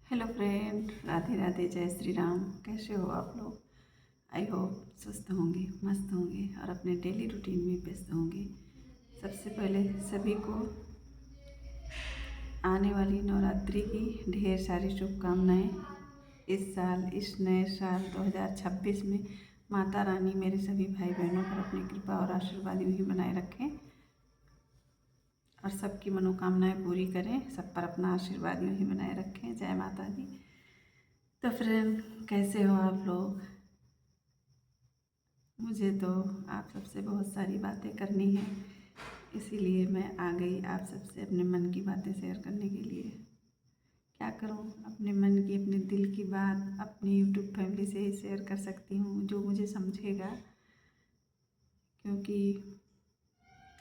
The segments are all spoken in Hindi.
हेलो फ्रेंड, राधे राधे, जय श्री राम। कैसे हो आप लोग? आई होप स्वस्थ होंगे, मस्त होंगे और अपने डेली रूटीन में व्यस्त होंगे। सबसे पहले सभी को आने वाली नवरात्रि की ढेर सारी शुभकामनाएं। इस साल, इस नए साल 2026 में माता रानी मेरे सभी भाई बहनों पर अपनी कृपा और आशीर्वाद यूं ही बनाए रखें और सबकी मनोकामनाएं पूरी करें। सब पर अपना आशीर्वाद यूं ही बनाए रखें। जय माता दी। तो फ्रेंड, कैसे हो आप लोग? मुझे तो आप सबसे बहुत सारी बातें करनी है, इसीलिए मैं आ गई आप सबसे अपने मन की बातें शेयर करने के लिए। क्या करूं, अपने मन की, अपने दिल की बात अपनी यूट्यूब फैमिली से ही शेयर कर सकती हूँ, जो मुझे समझेगा। क्योंकि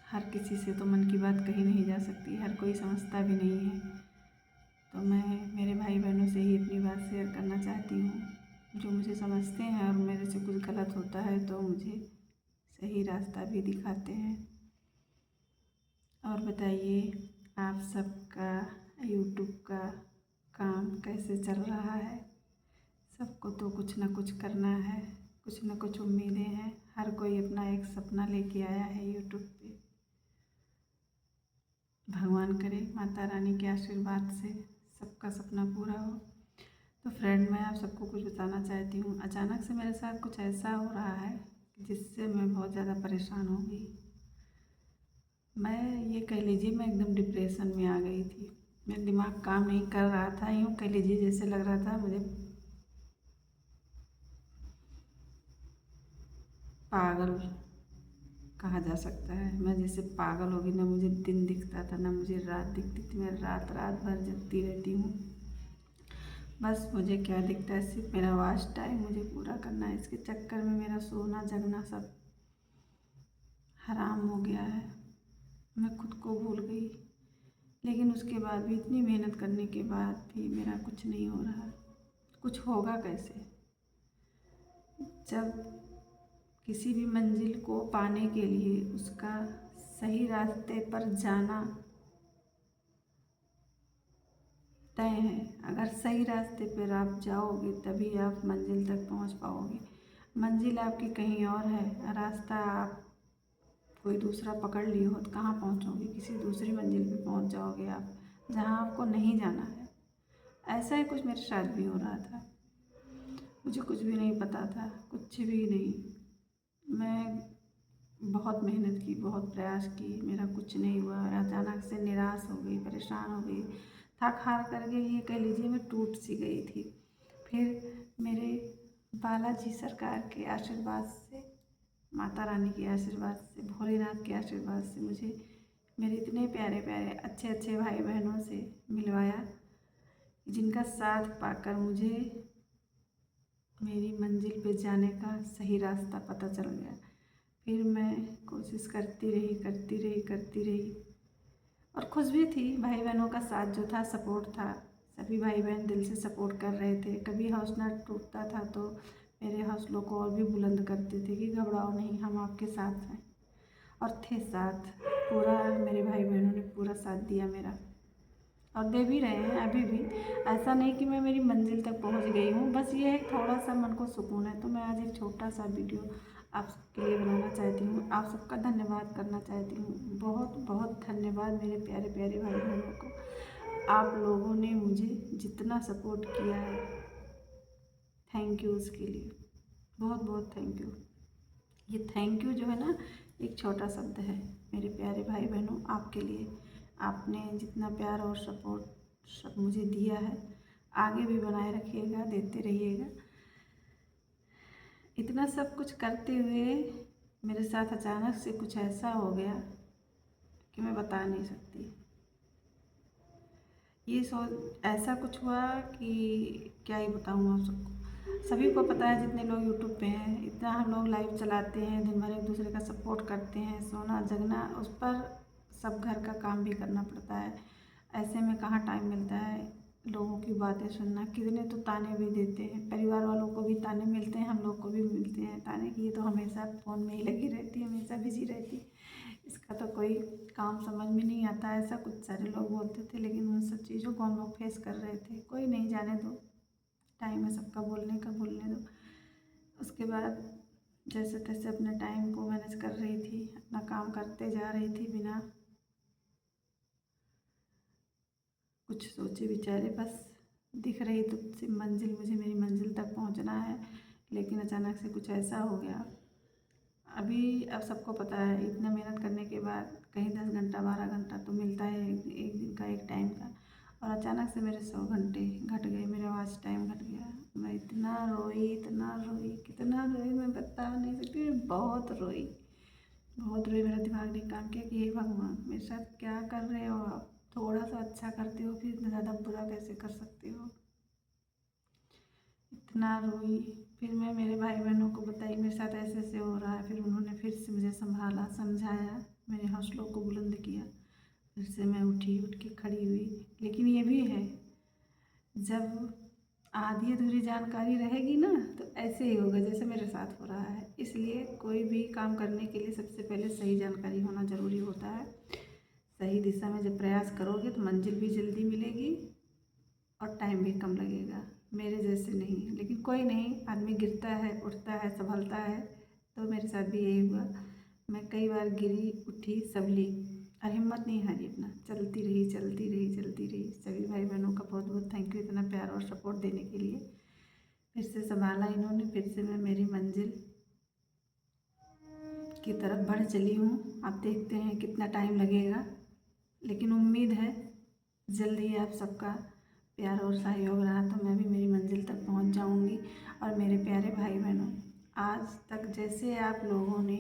हर किसी से तो मन की बात कही नहीं जा सकती, हर कोई समझता भी नहीं है। तो मैं मेरे भाई बहनों से ही अपनी बात शेयर करना चाहती हूँ, जो मुझे समझते हैं और मेरे से कुछ गलत होता है तो मुझे सही रास्ता भी दिखाते हैं। और बताइए, आप सबका यूट्यूब का काम कैसे चल रहा है? सबको तो कुछ ना कुछ करना है, कुछ ना कुछ उम्मीदें हैं। हर कोई अपना एक सपना लेके आया है यूट्यूब पे। भगवान करे माता रानी के आशीर्वाद से सबका सपना पूरा हो। तो फ्रेंड, मैं आप सबको कुछ बताना चाहती हूँ। अचानक से मेरे साथ कुछ ऐसा हो रहा है जिससे मैं बहुत ज़्यादा परेशान हो गई। मैं, ये कह लीजिए, मैं एकदम डिप्रेशन में आ गई थी। मेरा दिमाग काम नहीं कर रहा था। यूँ कह लीजिए जैसे लग रहा था मुझे पागल कहा जा सकता है। मैं जैसे पागल हो गई, ना मुझे दिन दिखता था ना मुझे रात दिखती थी। मैं रात रात भर जगती रहती हूँ। बस मुझे क्या दिखता है, सिर्फ मेरा वॉच टाइम मुझे पूरा करना है। इसके चक्कर में मेरा सोना जगना सब हराम हो गया है। मैं खुद को भूल गई। लेकिन उसके बाद भी, इतनी मेहनत करने के बाद भी मेरा कुछ नहीं हो रहा। कुछ होगा कैसे? जब किसी भी मंजिल को पाने के लिए उसका सही रास्ते पर जाना तय है। अगर सही रास्ते पर आप जाओगे तभी आप मंजिल तक पहुंच पाओगे। मंजिल आपकी कहीं और है, रास्ता आप कोई दूसरा पकड़ लिए हो तो कहाँ पहुँचोगे? किसी दूसरी मंजिल पे पहुँच जाओगे आप, जहाँ आपको नहीं जाना है। ऐसा ही कुछ मेरे साथ भी हो रहा था। मुझे कुछ भी नहीं पता था, कुछ भी नहीं। मैं बहुत मेहनत की, बहुत प्रयास की, मेरा कुछ नहीं हुआ। अचानक से निराश हो गई, परेशान हो गई, थक हार करके ये कह लीजिए मैं टूट सी गई थी। फिर मेरे बालाजी सरकार के आशीर्वाद से, माता रानी के आशीर्वाद से, भोलेनाथ के आशीर्वाद से मुझे मेरे इतने प्यारे प्यारे अच्छे अच्छे भाई बहनों से मिलवाया, जिनका साथ पाकर मुझे मेरी मंजिल पे जाने का सही रास्ता पता चल गया। फिर मैं कोशिश करती रही, करती रही, करती रही और खुश भी थी। भाई बहनों का साथ जो था, सपोर्ट था। सभी भाई बहन दिल से सपोर्ट कर रहे थे। कभी हौसला टूटता था तो मेरे हौसलों को और भी बुलंद करते थे कि घबराओ नहीं, हम आपके साथ हैं। और थे साथ। पूरा मेरे भाई बहनों ने पूरा साथ दिया मेरा, और दे भी रहे हैं अभी भी। ऐसा नहीं कि मैं मेरी मंजिल तक पहुंच गई हूँ, बस ये है थोड़ा सा मन को सुकून है। तो मैं आज एक छोटा सा वीडियो आप सबके लिए बनाना चाहती हूँ। आप सबका धन्यवाद करना चाहती हूँ। बहुत बहुत धन्यवाद मेरे प्यारे प्यारे भाई बहनों को। आप लोगों ने मुझे जितना सपोर्ट किया है, थैंक यू उसके लिए। बहुत बहुत थैंक यू। ये थैंक यू जो है ना, एक छोटा शब्द है मेरे प्यारे भाई बहनों, आपके लिए। आपने जितना प्यार और सपोर्ट सब मुझे दिया है, आगे भी बनाए रखिएगा, देते रहिएगा। इतना सब कुछ करते हुए मेरे साथ अचानक से कुछ ऐसा हो गया कि मैं बता नहीं सकती। ये सोच ऐसा कुछ हुआ कि क्या ही बताऊँ आप सबको। सभी को पता है, जितने लोग यूट्यूब पे हैं, इतना हम लोग लाइव चलाते हैं, दिन भर एक दूसरे का सपोर्ट करते हैं, सोना जगना उस पर, सब घर का काम भी करना पड़ता है। ऐसे में कहाँ टाइम मिलता है लोगों की बातें सुनना। कितने तो ताने भी देते हैं, परिवार वालों को भी ताने मिलते हैं, हम लोग को भी मिलते हैं ताने कि ये तो हमेशा फ़ोन में ही लगी रहती है, हमेशा बिजी रहती है। इसका तो कोई काम समझ में नहीं आता, ऐसा कुछ सारे लोग बोलते थे, लेकिन उन सब चीज़ों को हम लोग फेस कर रहे थे। कोई नहीं, जाने दो, टाइम है सबका बोलने का, बोलने दो। उसके बाद जैसे तैसे अपने टाइम को मैनेज कर रही थी, अपना काम करते जा रही थी बिना कुछ सोचे विचारे, बस दिख रही तो मंजिल, मुझे मेरी मंजिल तक पहुंचना है। लेकिन अचानक से कुछ ऐसा हो गया। अभी अब सबको पता है, इतना मेहनत करने के बाद कहीं 10 घंटा 12 घंटा तो मिलता है एक दिन का, एक टाइम का, और अचानक से मेरे 100 घंटे घट गए, मेरा वॉच टाइम घट गया। मैं इतना रोई, कितना रोई मैं बता नहीं सकती, बहुत रोई, बहुत रोई। मेरा दिमाग ने काम किया कि हे भगवान, मेरे साथ क्या कर रहे हो आप? थोड़ा सा अच्छा करते हो फिर इतना ज़्यादा बुरा कैसे कर सकते हो? इतना रोई। फिर मैं मेरे भाई बहनों को बताई मेरे साथ ऐसे ऐसे हो रहा है। फिर उन्होंने फिर से मुझे संभाला, समझाया, मेरे हौसलों को बुलंद किया। फिर से मैं उठ के खड़ी हुई। लेकिन ये भी है, जब आधी अधूरी जानकारी रहेगी ना तो ऐसे ही होगा जैसे मेरे साथ हो रहा है। इसलिए कोई भी काम करने के लिए सबसे पहले सही जानकारी होना ज़रूरी होता है। सही दिशा में जब प्रयास करोगे तो मंजिल भी जल्दी मिलेगी और टाइम भी कम लगेगा। मेरे जैसे नहीं, लेकिन कोई नहीं, आदमी गिरता है, उठता है, संभलता है। तो मेरे साथ भी यही हुआ। मैं कई बार गिरी, उठी, संभली और हिम्मत नहीं हारी, अपना चलती रही, चलती रही, चलती रही। सभी भाई बहनों का बहुत बहुत थैंक यू, इतना प्यार और सपोर्ट देने के लिए। फिर से संभाला इन्होंने, फिर से मैं मेरी मंजिल की तरफ बढ़ चली हूँ। आप देखते हैं कितना टाइम लगेगा, लेकिन उम्मीद है जल्द ही आप सबका प्यार और सहयोग रहा तो मैं भी मेरी मंजिल तक पहुंच जाऊंगी। और मेरे प्यारे भाई बहनों, आज तक जैसे आप लोगों ने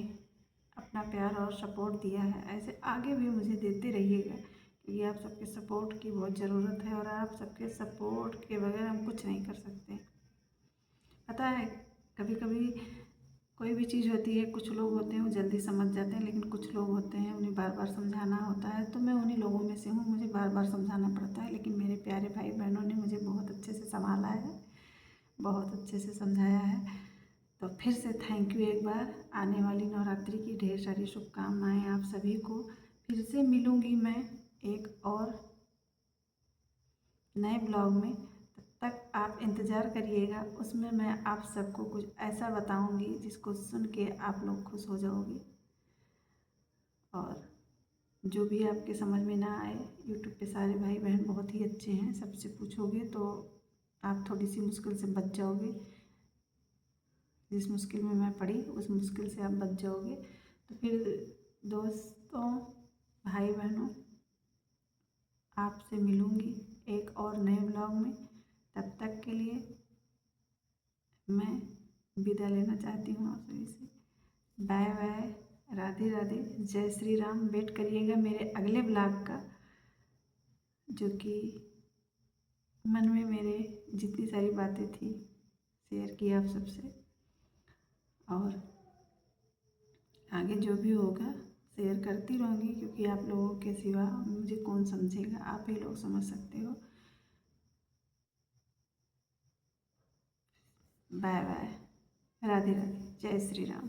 अपना प्यार और सपोर्ट दिया है, ऐसे आगे भी मुझे देते रहिएगा, क्योंकि आप सबके सपोर्ट की बहुत ज़रूरत है और आप सबके सपोर्ट के बगैर हम कुछ नहीं कर सकते। पता है, कभी कभी कोई भी चीज़ होती है, कुछ लोग होते हैं वो जल्दी समझ जाते हैं, लेकिन कुछ लोग होते हैं उन्हें बार बार समझाना होता है। तो मैं उन्हीं लोगों में से हूँ, मुझे बार बार समझाना पड़ता है। लेकिन मेरे प्यारे भाई बहनों ने मुझे बहुत अच्छे से संभाला है, बहुत अच्छे से समझाया है। तो फिर से थैंक यू एक बार। आने वाली नवरात्रि की ढेर सारी शुभकामनाएँ आप सभी को। फिर से मिलूँगी मैं एक और नए ब्लॉग में। तब तक आप इंतज़ार करिएगा, उसमें मैं आप सबको कुछ ऐसा बताऊंगी जिसको सुन के आप लोग खुश हो जाओगे। और जो भी आपके समझ में ना आए, यूट्यूब पे सारे भाई बहन बहुत ही अच्छे हैं, सबसे पूछोगे तो आप थोड़ी सी मुश्किल से बच जाओगे। जिस मुश्किल में मैं पड़ी उस मुश्किल से आप बच जाओगे। तो फिर दोस्तों, भाई बहनों, आपसे मिलूँगी एक और नए ब्लॉग में। तब तक के लिए मैं विदा लेना चाहती हूँ आप सभी से। बाय बाय, राधे राधे, जय श्री राम। वेट करिएगा मेरे अगले ब्लॉग का, जो कि मन में मेरे जितनी सारी बातें थी शेयर की आप सबसे। और आगे जो भी होगा शेयर करती रहूँगी, क्योंकि आप लोगों के सिवा मुझे कौन समझेगा, आप ही लोग समझ सकते हो। बाय बाय, राधे राधे, जय श्री राम।